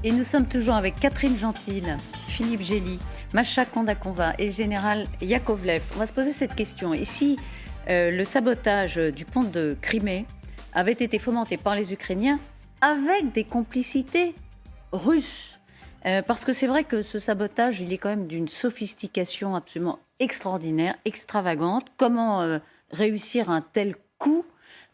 Et nous sommes toujours avec Catherine Gentil, Philippe Gély, Masha Kondakova et Général Yakovlev. On va se poser cette question. Et si le sabotage du pont de Crimée avait été fomenté par les Ukrainiens avec des complicités russes? Parce que c'est vrai que ce sabotage, il est quand même d'une sophistication absolument extraordinaire, extravagante. Comment réussir un tel coup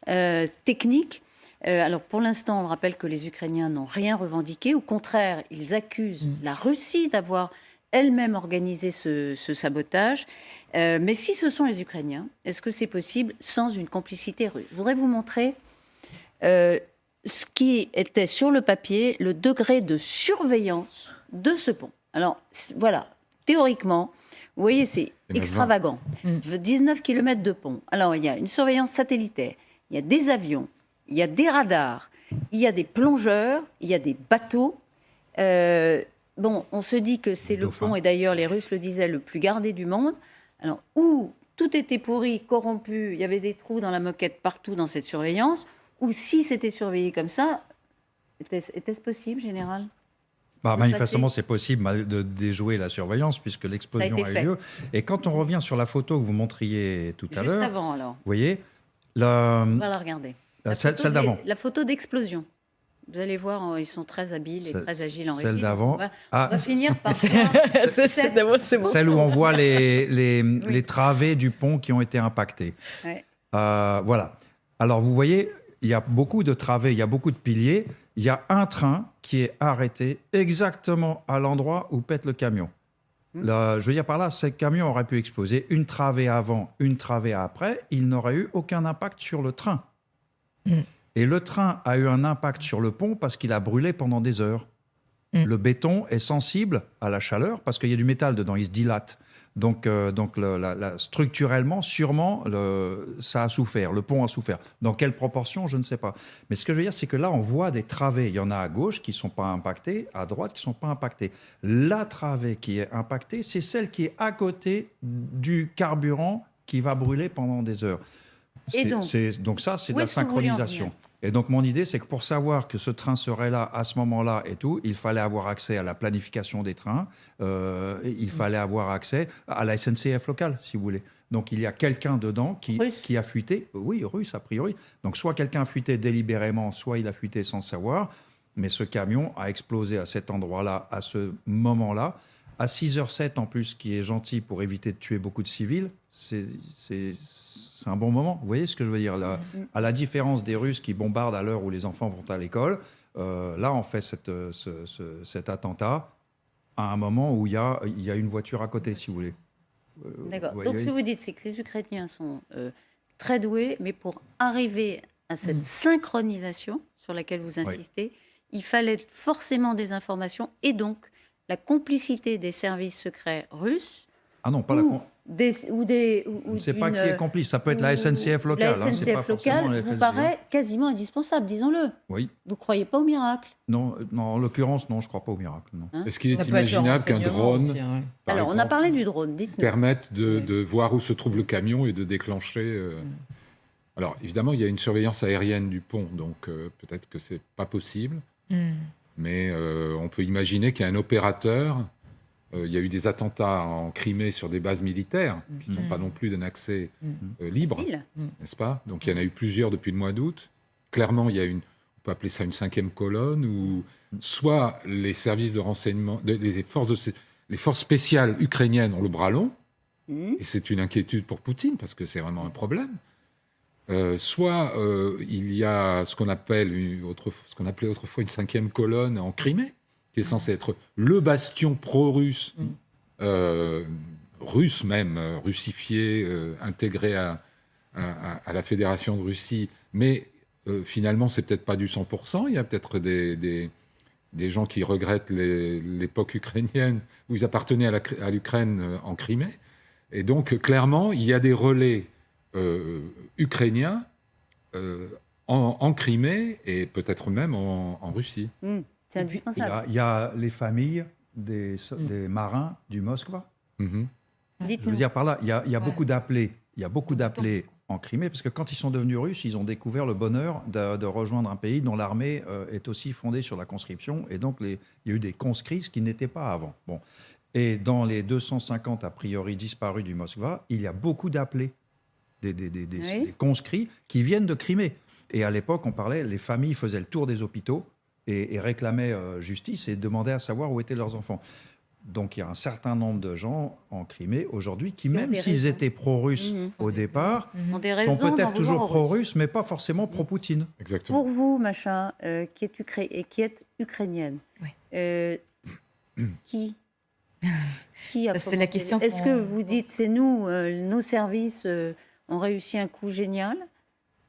technique? Alors pour l'instant, on rappelle que les Ukrainiens n'ont rien revendiqué. Au contraire, ils accusent la Russie d'avoir elle-même organisé ce sabotage. Mais si ce sont les Ukrainiens, est-ce que c'est possible sans une complicité russe? Je voudrais vous montrer ce qui était sur le papier, le degré de surveillance de ce pont. Alors voilà, théoriquement, vous voyez, c'est extravagant. 19 km de pont. Alors il y a une surveillance satellitaire, il y a des avions, il y a des radars, il y a des plongeurs, il y a des bateaux. Bon, on se dit que c'est le pont, et d'ailleurs les Russes le disaient, le plus gardé du monde. Alors, où tout était pourri, corrompu, il y avait des trous dans la moquette partout dans cette surveillance, ou si c'était surveillé comme ça, était-ce possible, Général? Manifestement, c'est possible de déjouer la surveillance puisque l'explosion a eu lieu. Et quand on revient sur la photo que vous montriez tout à l'heure, juste avant, alors. Vous voyez, on va la regarder. Celle d'avant. La photo d'explosion. Vous allez voir, ils sont très habiles et très agiles en régie. Celle d'avant. On va finir par ça. Celle où on voit les travées du pont qui ont été impactées. Ouais. Voilà. Alors, vous voyez, il y a beaucoup de travées, il y a beaucoup de piliers. Il y a un train qui est arrêté exactement à l'endroit où pète le camion. Je veux dire par là, ce camion aurait pu exploser une travée avant, une travée après. Il n'aurait eu aucun impact sur le train. Et le train a eu un impact sur le pont parce qu'il a brûlé pendant des heures. Le béton est sensible à la chaleur parce qu'il y a du métal dedans, il se dilate. Donc structurellement, sûrement, ça a souffert, le pont a souffert. Dans quelle proportion, je ne sais pas. Mais ce que je veux dire, c'est que là, on voit des travées. Il y en a à gauche qui ne sont pas impactées, à droite qui ne sont pas impactées. La travée qui est impactée, c'est celle qui est à côté du carburant qui va brûler pendant des heures. Donc ça, c'est de la synchronisation. Et donc mon idée, c'est que pour savoir que ce train serait là à ce moment-là et tout, il fallait avoir accès à la planification des trains, il fallait avoir accès à la SNCF locale, si vous voulez. Donc il y a quelqu'un dedans qui a fuité, oui, russe a priori. Donc soit quelqu'un a fuité délibérément, soit il a fuité sans savoir, mais ce camion a explosé à cet endroit-là, à ce moment-là. À 6h07 en plus, qui est gentil pour éviter de tuer beaucoup de civils, c'est un bon moment. Vous voyez ce que je veux dire là, à la différence des Russes qui bombardent à l'heure où les enfants vont à l'école, là on fait cet attentat à un moment où il y a une voiture à côté, si vous voulez. D'accord. Donc ce que vous dites, c'est que les Ukrainiens sont très doués, mais pour arriver à cette synchronisation sur laquelle vous insistez, il fallait forcément des informations et donc la complicité des services secrets russes. Ah non, pas je ne sais pas qui est complice. Ça peut être la SNCF locale. La SNCF locale vous paraît quasiment indispensable, disons-le. Oui. Vous ne croyez pas au miracle? Non, en l'occurrence, non, je ne crois pas au miracle. Non. Est-ce qu'il est imaginable qu'un drone, aussi, alors, on a parlé du drone, dites-nous. Permette de voir où se trouve le camion et de déclencher... Alors, évidemment, il y a une surveillance aérienne du pont, donc peut-être que ce n'est pas possible. Mais on peut imaginer qu'il y a un opérateur. Il y a eu des attentats en Crimée sur des bases militaires qui ne sont pas non plus d'un accès libre, n'est-ce pas? Donc il y en a eu plusieurs depuis le mois d'août. Clairement, il y a on peut appeler ça une cinquième colonne, où soit les services de renseignement, les forces spéciales ukrainiennes ont le bras long, et c'est une inquiétude pour Poutine, parce que c'est vraiment un problème. Soit il y a ce qu'on appelait autrefois une cinquième colonne en Crimée, qui est censé être le bastion pro-russe, russe même, russifié, intégré à la Fédération de Russie. Mais finalement, c'est peut-être pas du 100%. Il y a peut-être des gens qui regrettent l'époque ukrainienne où ils appartenaient à l'Ukraine en Crimée. Et donc, clairement, il y a des relais ukrainiens en Crimée et peut-être même en Russie. C'est indispensable. Il y a les familles des marins du Moskva. Dites-nous. Je veux dire par là, il y a beaucoup d'appelés. Il y a beaucoup d'appelés en Crimée, parce que quand ils sont devenus russes, ils ont découvert le bonheur de rejoindre un pays dont l'armée est aussi fondée sur la conscription, et donc il y a eu des conscrits, ce qui n'était pas avant. Bon. Et dans les 250 a priori disparus du Moskva, il y a beaucoup d'appelés, des conscrits qui viennent de Crimée. Et à l'époque, on parlait, les familles faisaient le tour des hôpitaux et réclamaient justice et demandaient à savoir où étaient leurs enfants. Donc il y a un certain nombre de gens en Crimée aujourd'hui qui, même s'ils étaient pro-russes au départ, sont peut-être toujours pro-russes, mais pas forcément pro-Poutine. Exactement. Pour vous, Macha, qui est ukrainienne, qui a C'est la question. Est-ce que vous dites c'est nous, nos services ont réussi un coup génial,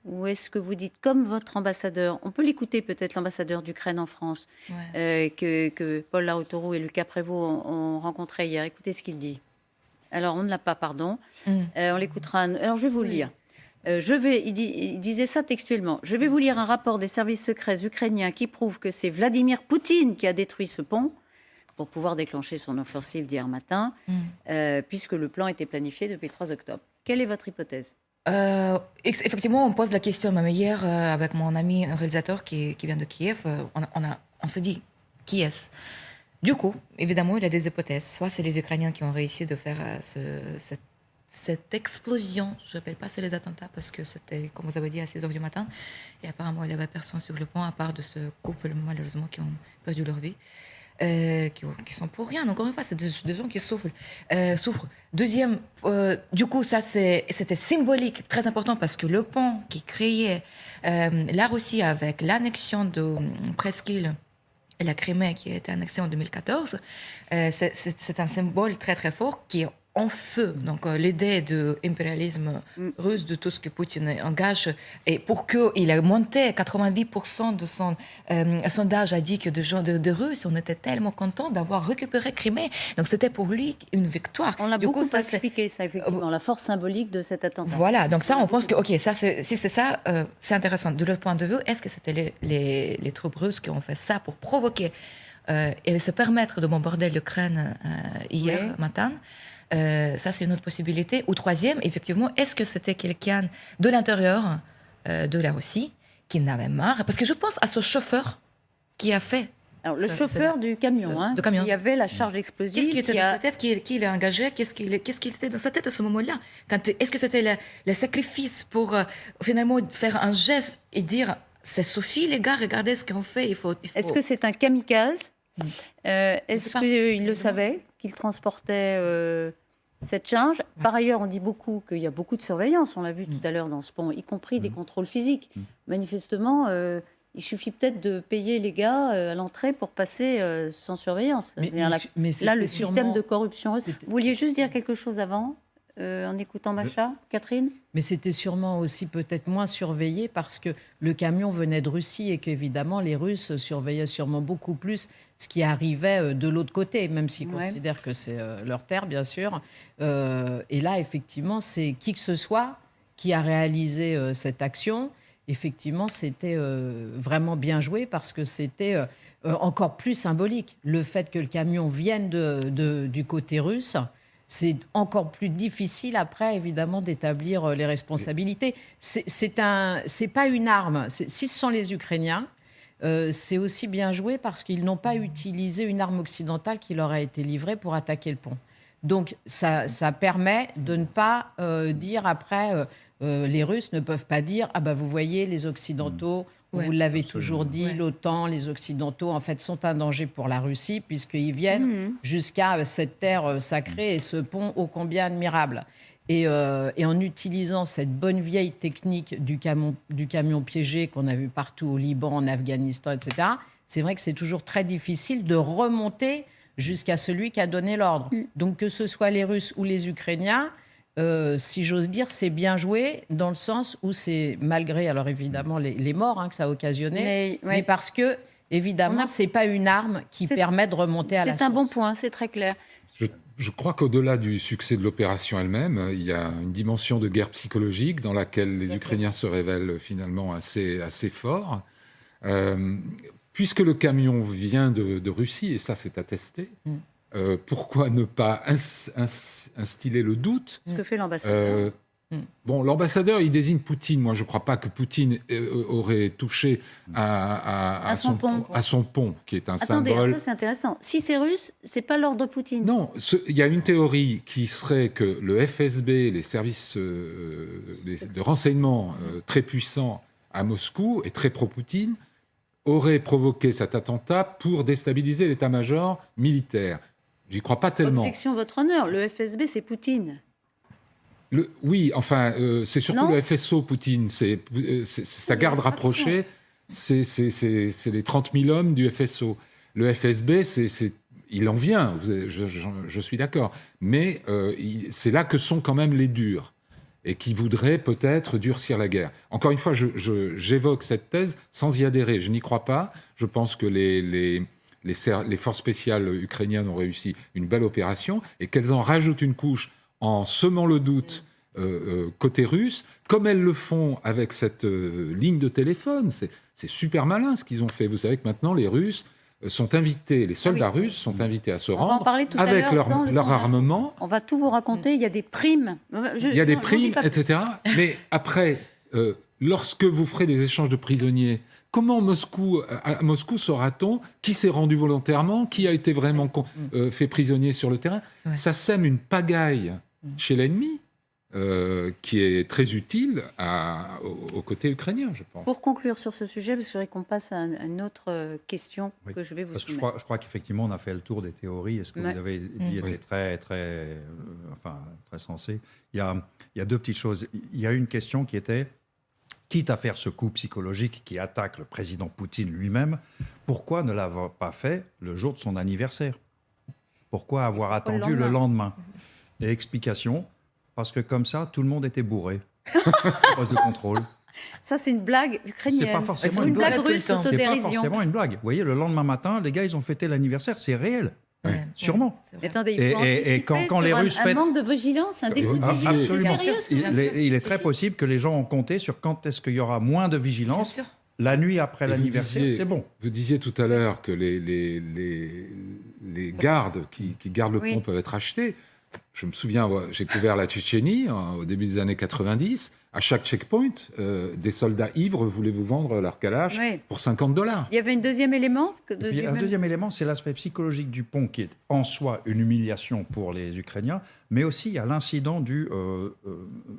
ou est-ce que vous dites comme votre ambassadeur, on peut l'écouter peut-être, l'ambassadeur d'Ukraine en France, que Paul Laroutourou et Lucas Prévost ont rencontré hier. Écoutez ce qu'il dit. Alors on ne l'a pas, pardon. On l'écoutera. Alors je vais vous lire. Il disait ça textuellement. Je vais vous lire un rapport des services secrets ukrainiens qui prouve que c'est Vladimir Poutine qui a détruit ce pont pour pouvoir déclencher son offensive d'hier matin, puisque le plan était planifié depuis le 3 octobre. Quelle est votre hypothèse ? Effectivement, on pose la question, même hier, avec mon ami réalisateur qui vient de Kiev, on se dit, qui est-ce ? Du coup, évidemment, il y a des hypothèses. Soit c'est les Ukrainiens qui ont réussi de faire cette explosion, je n'appelle pas ça les attentats, parce que c'était, comme vous avez dit, à 6h du matin, et apparemment, il n'y avait personne sur le pont, à part de ce couple, malheureusement, qui ont perdu leur vie. Qui sont pour rien. Encore une fois, c'est des gens qui souffrent. Deuxième, du coup, c'était symbolique, très important, parce que le pont qui créait la Russie avec l'annexion de Presqu'île et la Crimée qui a été annexée en 2014, c'est un symbole très très fort qui est en feu. Donc l'idée de l'impérialisme russe, de tout ce que Poutine engage, et pour qu'il ait monté 88% de son sondage a dit que de Russes, on était tellement contents d'avoir récupéré Crimée. Donc c'était pour lui une victoire. On l'a beaucoup expliqué, ça, effectivement, la force symbolique de cet attentat. Voilà, donc ça, on pense que, ok, ça, si c'est ça, c'est intéressant. De l'autre point de vue, est-ce que c'était les troupes russes qui ont fait ça pour provoquer et se permettre de bombarder l'Ukraine hier matin? Ça, c'est une autre possibilité. Ou troisième, effectivement, est-ce que c'était quelqu'un de l'intérieur de la Russie qui n'avait marre? Parce que je pense à ce chauffeur qui a fait... Alors, le chauffeur du camion, qui avait la charge explosive. Qu'est-ce qui était dans sa tête? Qui l'a engagé? Qu'est-ce qui était dans sa tête à ce moment-là? Est-ce que c'était le sacrifice pour finalement faire un geste et dire « C'est Sophie, les gars, regardez ce qu'on fait, il faut... » Est-ce que c'est un kamikaze? Est-ce qu'il le savait, qu'il transportait cette charge? Par ailleurs, on dit beaucoup qu'il y a beaucoup de surveillance, on l'a vu tout à l'heure dans ce pont, y compris des contrôles physiques. Manifestement, il suffit peut-être de payer les gars à l'entrée pour passer sans surveillance. Mais là, le système de corruption... Vous vouliez juste dire quelque chose avant en écoutant Macha, Catherine? Mais c'était sûrement aussi peut-être moins surveillé parce que le camion venait de Russie et qu'évidemment les Russes surveillaient sûrement beaucoup plus ce qui arrivait de l'autre côté, même s'ils considèrent que c'est leur terre, bien sûr. Et là, effectivement, c'est qui que ce soit qui a réalisé cette action. Effectivement, c'était vraiment bien joué parce que c'était encore plus symbolique. Le fait que le camion vienne du côté russe, c'est encore plus difficile après, évidemment, d'établir les responsabilités. C'est pas une arme. Si ce sont les Ukrainiens, c'est aussi bien joué parce qu'ils n'ont pas utilisé une arme occidentale qui leur a été livrée pour attaquer le pont. Donc, ça permet de ne pas dire après... les Russes ne peuvent pas dire « Ah ben vous voyez, les Occidentaux, vous l'avez toujours dit, l'OTAN, les Occidentaux, en fait, sont un danger pour la Russie puisqu'ils viennent jusqu'à cette terre sacrée et ce pont ô combien admirable. » Et en utilisant cette bonne vieille technique du camion piégé qu'on a vu partout au Liban, en Afghanistan, etc., c'est vrai que c'est toujours très difficile de remonter jusqu'à celui qui a donné l'ordre. Donc que ce soit les Russes ou les Ukrainiens, si j'ose dire, c'est bien joué dans le sens où c'est malgré, alors évidemment, les morts que ça a occasionné, mais parce que, évidemment, c'est pas une arme qui permet de remonter à la source. C'est un bon point, c'est très clair. Je crois qu'au-delà du succès de l'opération elle-même, il y a une dimension de guerre psychologique dans laquelle les Ukrainiens se révèlent finalement assez forts. Puisque le camion vient de Russie, et ça c'est attesté, pourquoi ne pas instiller le doute? Ce que fait l'ambassadeur. Bon, l'ambassadeur, il désigne Poutine. Moi, je ne crois pas que Poutine aurait touché à son pont, qui est un symbole. Ça c'est intéressant. Si c'est russe, c'est pas l'ordre de Poutine. Non, il y a une théorie qui serait que le FSB, les services de renseignement très puissants à Moscou et très pro-Poutine, auraient provoqué cet attentat pour déstabiliser l'état-major militaire. J'y crois pas tellement. Objection, votre honneur. Le FSB, c'est Poutine. Oui, enfin, c'est surtout le FSO, Poutine. C'est sa garde rapprochée. C'est les 30 000 hommes du FSO. Le FSB, il en vient, je suis d'accord. Mais c'est là que sont quand même les durs et qui voudraient peut-être durcir la guerre. Encore une fois, j'évoque cette thèse sans y adhérer. Je n'y crois pas. Je pense que les forces spéciales ukrainiennes ont réussi une belle opération et qu'elles en rajoutent une couche en semant le doute côté russe, comme elles le font avec cette ligne de téléphone. C'est super malin ce qu'ils ont fait. Vous savez que maintenant, les Russes sont invités, les soldats russes sont invités à se rendre avec leur armement. On va tout vous raconter, il y a des primes. Il y a des primes, etc. Mais après, lorsque vous ferez des échanges de prisonniers, comment à Moscou saura-t-on qui s'est rendu volontairement, qui a été vraiment fait prisonnier sur le terrain? Ça sème une pagaille chez l'ennemi qui est très utile au côté ukrainien, je pense. Pour conclure sur ce sujet, parce que je voudrais qu'on passe à une autre question que je vais vous soumettre. Parce que je crois qu'effectivement, on a fait le tour des théories, et ce que vous avez dit était très sensé. Il y a deux petites choses. Il y a une question qui était, quitte à faire ce coup psychologique qui attaque le président Poutine lui-même, pourquoi ne l'avoir pas fait le jour de son anniversaire? Pourquoi avoir attendu le lendemain? Et explication, parce que comme ça, tout le monde était bourré. Poste de contrôle. Ça, c'est une blague ukrainienne. C'est pas forcément une blague russe, C'est pas autodérision. forcément une blague. Vous voyez, le lendemain matin, les gars, ils ont fêté l'anniversaire. C'est réel. Sûrement. Attendez, il faut anticiper quand les Russes un manque de vigilance, un défaut de vigilance. Absolument. Sérieux, Il est très possible que les gens ont compté sur quand est-ce qu'il y aura moins de vigilance. La nuit après l'anniversaire, c'est bon. Vous disiez tout à l'heure que les gardes qui gardent le pont peuvent être achetés. Je me souviens, j'ai couvert la Tchétchénie au début des années 90. À chaque checkpoint, des soldats ivres voulaient vous vendre leur kalash pour $50. Il y avait un deuxième élément deuxième élément, c'est l'aspect psychologique du pont qui est en soi une humiliation pour les Ukrainiens, mais aussi il y a l'incident du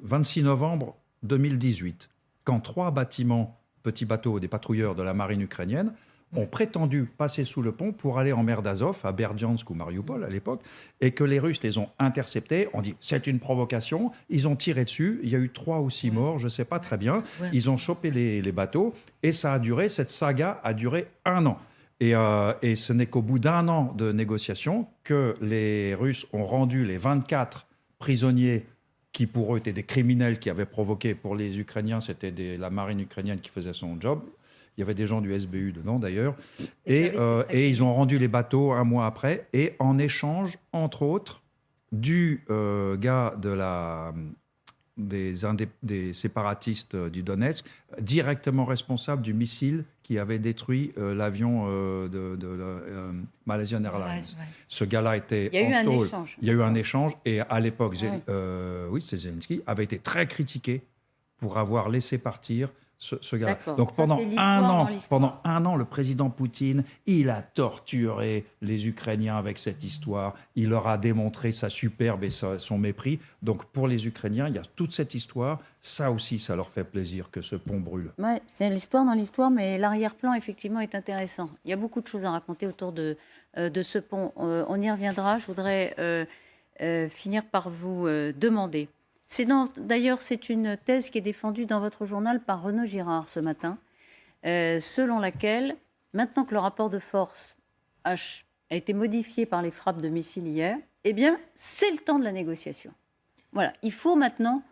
26 novembre 2018, quand 3 bâtiments, petits bateaux, des patrouilleurs de la marine ukrainienne, ont prétendu passer sous le pont pour aller en mer d'Azov, à Berdjansk ou Mariupol à l'époque, et que les Russes les ont interceptés. On dit c'est une provocation. Ils ont tiré dessus. Il y a eu 3 ou 6 morts, je ne sais pas très bien. Ils ont chopé les bateaux et cette saga a duré 1 an. Et ce n'est qu'au bout d'1 an de négociations que les Russes ont rendu les 24 prisonniers qui pour eux étaient des criminels qui avaient provoqué. Pour les Ukrainiens, c'était la marine ukrainienne qui faisait son job. Il y avait des gens du SBU dedans, d'ailleurs. Et ils ont rendu les bateaux 1 mois après. Et en échange, entre autres, du gars des séparatistes du Donetsk, directement responsable du missile qui avait détruit l'avion de Malaysian Airlines. Ce gars-là était en tôle. Il y a eu un échange. Et à l'époque, c'est Zelensky, avait été très critiqué pour avoir laissé partir ce gars. Donc pendant un an, le président Poutine, il a torturé les Ukrainiens avec cette histoire. Il leur a démontré sa superbe et son mépris. Donc pour les Ukrainiens, il y a toute cette histoire. Ça aussi, ça leur fait plaisir que ce pont brûle. Ouais, c'est l'histoire dans l'histoire, mais l'arrière-plan, effectivement, est intéressant. Il y a beaucoup de choses à raconter autour de ce pont. On y reviendra. Je voudrais finir par vous demander. D'ailleurs, c'est une thèse qui est défendue dans votre journal par Renaud Girard ce matin, selon laquelle, maintenant que le rapport de force a été modifié par les frappes de missiles hier, eh bien, c'est le temps de la négociation. Voilà, il faut maintenant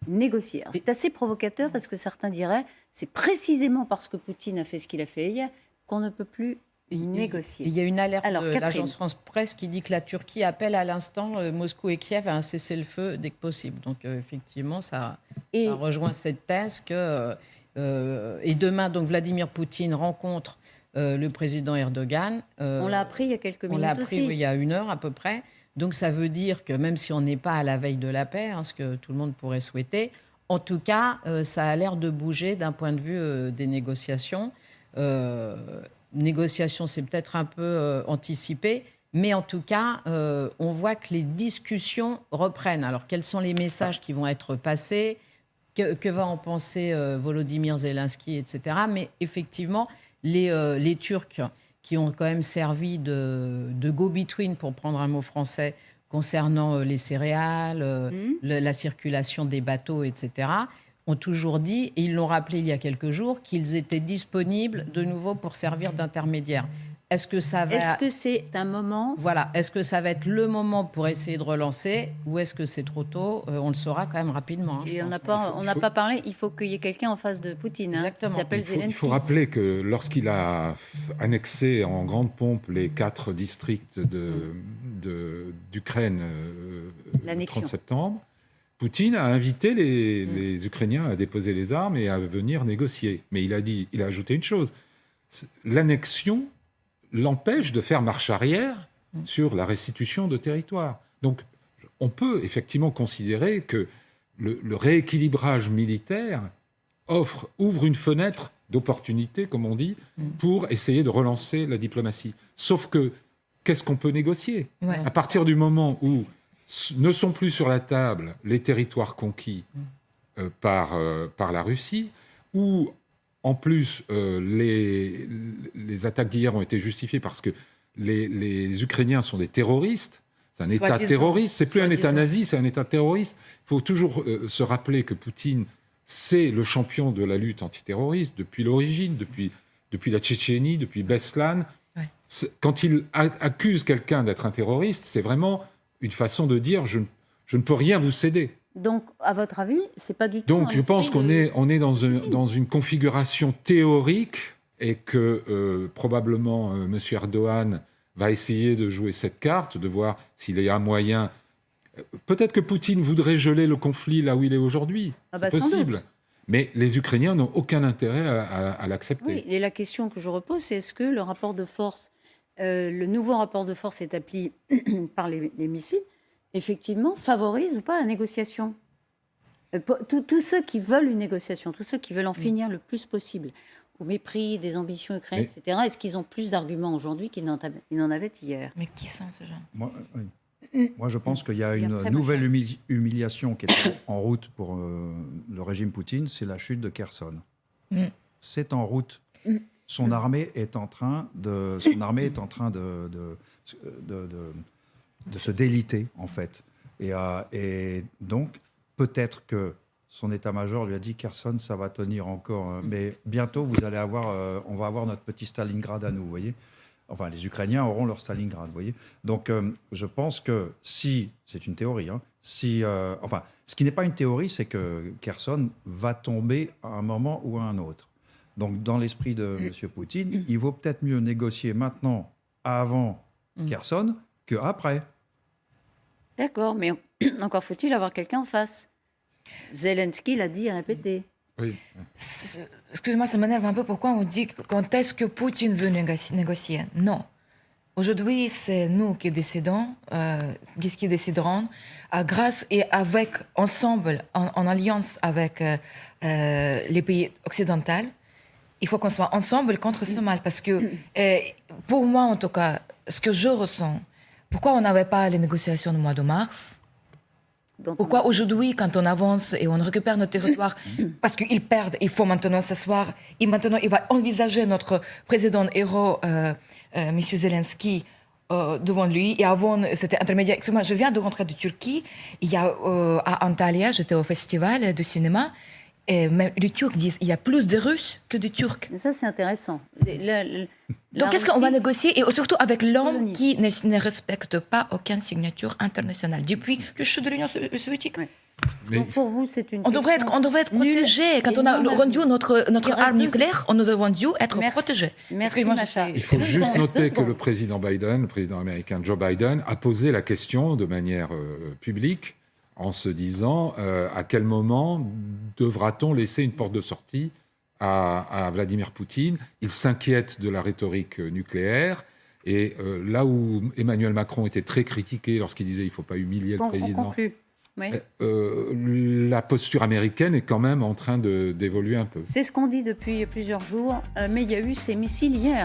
négocier. C'est assez provocateur parce que certains diraient, c'est précisément parce que Poutine a fait ce qu'il a fait hier qu'on ne peut plus négocier. Il y a une alerte de l'agence France-Presse qui dit que la Turquie appelle à l'instant Moscou et Kiev à un cessez-le-feu dès que possible. Donc effectivement, ça rejoint cette thèse que... et demain, donc, Vladimir Poutine rencontre le président Erdogan. On l'a appris il y a quelques minutes aussi. On l'a appris il y a 1 heure à peu près. Donc ça veut dire que même si on n'est pas à la veille de la paix, ce que tout le monde pourrait souhaiter, en tout cas, ça a l'air de bouger d'un point de vue des négociations. Négociations, c'est peut-être un peu anticipé, mais en tout cas, on voit que les discussions reprennent. Alors, quels sont les messages qui vont être passés ? Que va en penser Volodymyr Zelensky, etc. Mais effectivement, les Turcs qui ont quand même servi de go-between, pour prendre un mot français, concernant les céréales, la circulation des bateaux, etc., ont toujours dit, et ils l'ont rappelé il y a quelques jours, qu'ils étaient disponibles de nouveau pour servir d'intermédiaires. Est-ce que c'est un moment... Voilà. Est-ce que ça va être le moment pour essayer de relancer ou est-ce que c'est trop tôt ? On le saura quand même rapidement. Et on n'a pas parlé, il faut qu'il y ait quelqu'un en face de Poutine. Exactement. Qui s'appelle Zelensky. Il faut rappeler que lorsqu'il a annexé en grande pompe les 4 districts d'Ukraine le 30 septembre, Poutine a invité les Ukrainiens à déposer les armes et à venir négocier. Mais il a ajouté une chose. L'annexion l'empêche de faire marche arrière sur la restitution de territoire. Donc, on peut effectivement considérer que le rééquilibrage militaire ouvre une fenêtre d'opportunité, comme on dit, pour essayer de relancer la diplomatie. Sauf que, qu'est-ce qu'on peut négocier ? À partir du moment où ne sont plus sur la table les territoires conquis par la Russie, où en plus, les attaques d'hier ont été justifiées parce que les Ukrainiens sont des terroristes. C'est un État terroriste. C'est plus un État nazi, c'est un État terroriste. Il faut toujours se rappeler que Poutine, c'est le champion de la lutte antiterroriste depuis l'origine, depuis la Tchétchénie, depuis Beslan. Ouais. Quand il accuse quelqu'un d'être un terroriste, c'est vraiment une façon de dire je ne peux rien vous céder. Donc, à votre avis, c'est pas du tout... Donc, je pense qu'on est dans une configuration théorique et que probablement M. Erdogan va essayer de jouer cette carte, de voir s'il y a un moyen... Peut-être que Poutine voudrait geler le conflit là où il est aujourd'hui. C'est possible. Mais les Ukrainiens n'ont aucun intérêt à l'accepter. Oui, et la question que je repose, c'est est-ce que le rapport de force, le nouveau rapport de force établi par les missiles, effectivement, favorise ou pas la négociation ? Tous ceux qui veulent une négociation, tous ceux qui veulent en finir le plus possible, au mépris des ambitions ukrainiennes, etc., est-ce qu'ils ont plus d'arguments aujourd'hui qu'ils n'en avaient hier ? Mais qui sont ces gens ? Moi, je pense qu'il y a une nouvelle humiliation qui est en route pour le régime Poutine, c'est la chute de Kherson. C'est en route. Son armée est en train de se déliter, en fait. Et donc, peut-être que son état-major lui a dit « Kherson, ça va tenir encore. Mais bientôt, on va avoir notre petit Stalingrad à nous, vous voyez ?» Enfin, les Ukrainiens auront leur Stalingrad, vous voyez. Donc, je pense que si... C'est une théorie, enfin, ce qui n'est pas une théorie, c'est que Kherson va tomber à un moment ou à un autre. Donc, dans l'esprit de M. Poutine, il vaut peut-être mieux négocier maintenant, avant Kherson, qu'après. D'accord, mais encore faut-il avoir quelqu'un en face. Zelensky l'a dit et répété. Oui. Excusez-moi, ça m'énerve un peu. Pourquoi on dit quand est-ce que Poutine veut négocier ? Non. Aujourd'hui, c'est nous qui décidons, qui déciderons, grâce et ensemble, en alliance avec les pays occidentaux. Il faut qu'on soit ensemble contre ce mal. Parce que, pour moi, en tout cas, ce que je ressens, pourquoi on n'avait pas les négociations au mois de mars ? Pourquoi aujourd'hui, quand on avance et on récupère nos territoires, parce qu'ils perdent, il faut maintenant s'asseoir, et maintenant il va envisager notre président héros, M. Zelensky, devant lui, et avant, c'était intermédiaire. Excusez-moi, je viens de rentrer de Turquie, il y a à Antalya, j'étais au festival de cinéma, et même les Turcs disent qu'il y a plus de Russes que de Turcs. Mais ça, c'est intéressant. Donc, qu'est-ce qu'on va négocier ? Et surtout avec l'homme qui ne respecte pas aucune signature internationale depuis le chute de l'Union soviétique. Oui. Donc, pour vous, c'est une on devrait être protégé. Quand on a rendu notre arme nucléaire, on nous devrait dû être protégé. Merci, Macha. Il faut juste noter que le président américain Joe Biden, a posé la question de manière publique en se disant à quel moment devra-t-on laisser une porte de sortie à Vladimir Poutine. Il s'inquiète de la rhétorique nucléaire Et là où Emmanuel Macron était très critiqué lorsqu'il disait il ne faut pas humilier le président, On conclut. Oui. la posture américaine est quand même en train d'évoluer un peu. C'est ce qu'on dit depuis plusieurs jours, mais il y a eu ces missiles hier.